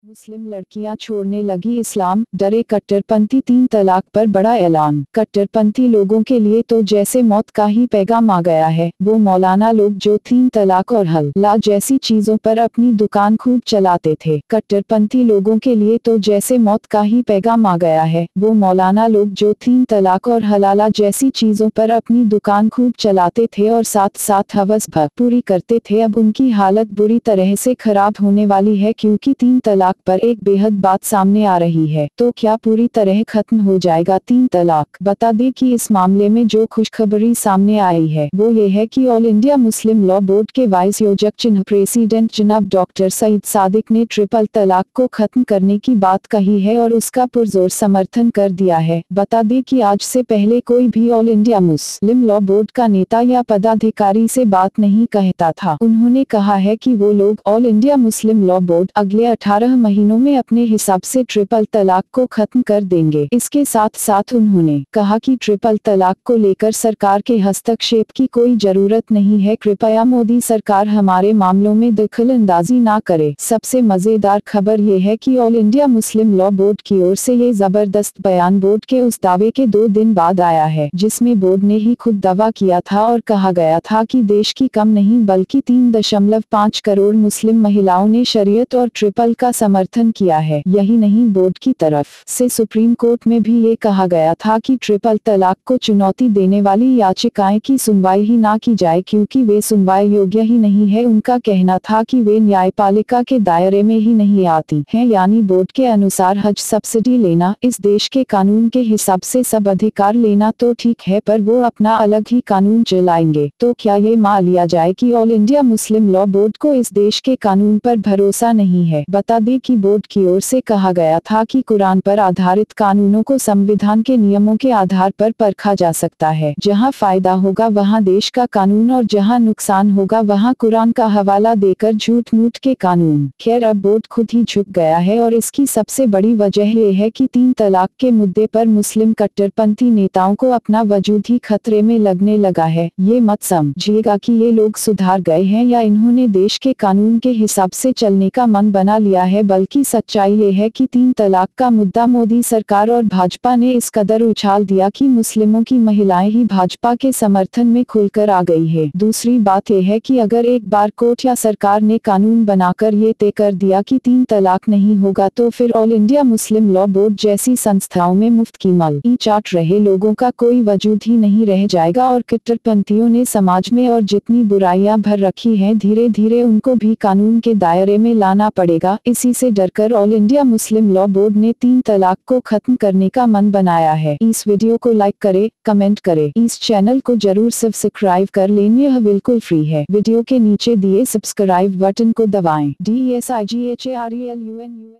मुस्लिम लड़कियां छोड़ने लगी इस्लाम, डरे कट्टरपंथी। 3 तलाक पर बड़ा ऐलान। कट्टरपंथी लोगों के लिए तो जैसे मौत का ही पैगाम आ गया है। वो मौलाना लोग जो 3 तलाक और हल्ला जैसी चीजों पर अपनी दुकान खूब चलाते थे। कट्टरपंथी लोगों के लिए तो जैसे मौत का ही पैगाम आ गया है। वो मौलाना लोग जो 3 तलाक और हलाला जैसी चीजों पर अपनी दुकान खूब चलाते थे और साथ साथ हवस पूरी करते थे, अब उनकी हालत बुरी तरह से खराब होने वाली है, क्योंकि 3 तलाक पर एक बेहद बात सामने आ रही है। तो क्या पूरी तरह खत्म हो जाएगा 3 तलाक? बता दें कि इस मामले में जो खुशखबरी सामने आई है वो ये है कि all India Muslim law board के वाइस योजक चिन्ह प्रेसिडेंट जनाब डॉक्टर सईद सादिक ने ट्रिपल तलाक को खत्म करने की बात कही है और उसका पुरजोर समर्थन कर दिया है। बता दें कि आज से पहले कोई भी all India Muslim law board का नेता या पदाधिकारी से बात नहीं कहता था। उन्होंने कहा है कि वो लोग all India Muslim law board अगले 18 महीनों में अपने हिसाब से ट्रिपल तलाक को खत्म कर देंगे। इसके साथ साथ उन्होंने कहा कि ट्रिपल तलाक को लेकर सरकार के हस्तक्षेप की कोई जरूरत नहीं है। कृपया मोदी सरकार हमारे मामलों में दखल अंदाजी ना करे। सबसे मजेदार खबर ये है कि all India Muslim law board की ओर से ये जबरदस्त बयान बोर्ड के उस दावे के 2 दिन बाद आया है, जिसमें बोर्ड ने ही खुद दावा किया था और कहा गया था कि देश की कम नहीं बल्कि 3.5 करोड़ मुस्लिम महिलाओं ने शरीयत और ट्रिपल का समर्थन किया है। यही नहीं, बोर्ड की तरफ से सुप्रीम कोर्ट में भी ये कहा गया था कि ट्रिपल तलाक को चुनौती देने वाली याचिकाएं की सुनवाई ही ना की जाए, क्योंकि वे सुनवाई योग्य ही नहीं है। उनका कहना था कि वे न्यायपालिका के दायरे में ही नहीं आती हैं। यानी बोर्ड के अनुसार हज सब्सिडी लेना, इस देश के कानून के हिसाब से सब अधिकार लेना तो ठीक है, पर वो अपना अलग ही कानून चलाएंगे। तो क्या ये मान लिया जाए कि all India Muslim law board को इस देश के कानून पर भरोसा नहीं है? बता दें कि बोर्ड की ओर से कहा गया था कि कुरान पर आधारित कानूनों को संविधान के नियमों के आधार पर परखा जा सकता है। जहां फायदा होगा वहां देश का कानून और जहां नुकसान होगा वहां कुरान का हवाला देकर झूठ मूठ के कानून। खैर, अब बोर्ड खुद ही झुक गया है और इसकी सबसे बड़ी वजह ये है कि 3 तलाक के मुद्दे पर मुस्लिम कट्टरपंथी नेताओं को अपना वजूद ही खतरे में लगने लगा है। ये मत समझिएगा कि ये लोग सुधार गए हैं या इन्होंने देश के कानून के हिसाब से चलने का मन बना लिया है, बल्कि सच्चाई ये है कि 3 तलाक का मुद्दा मोदी सरकार और भाजपा ने इस कदर उछाल दिया कि मुस्लिमों की महिलाएं ही भाजपा के समर्थन में खुलकर आ गई है। दूसरी बात यह है कि अगर एक बार कोर्ट या सरकार ने कानून बनाकर ये तय कर दिया कि 3 तलाक नहीं होगा, तो फिर all India Muslim law board जैसी संस्थाओं में मुफ्त की मल चाट रहे लोगों का कोई वजूद ही नहीं रह जाएगा और कट्टरपंथियों ने समाज में और जितनी बुराइयां भर रखी हैं, धीरे धीरे उनको भी कानून के दायरे में लाना पड़ेगा। इसी से डरकर all India Muslim law board ने 3 तलाक को खत्म करने का मन बनाया है। इस वीडियो को लाइक करे, कमेंट करे, इस चैनल को जरूर सब्सक्राइब कर लें, यह बिल्कुल फ्री है। वीडियो के नीचे दिए सब्सक्राइब बटन को दबाएं। DESIGHARELUNU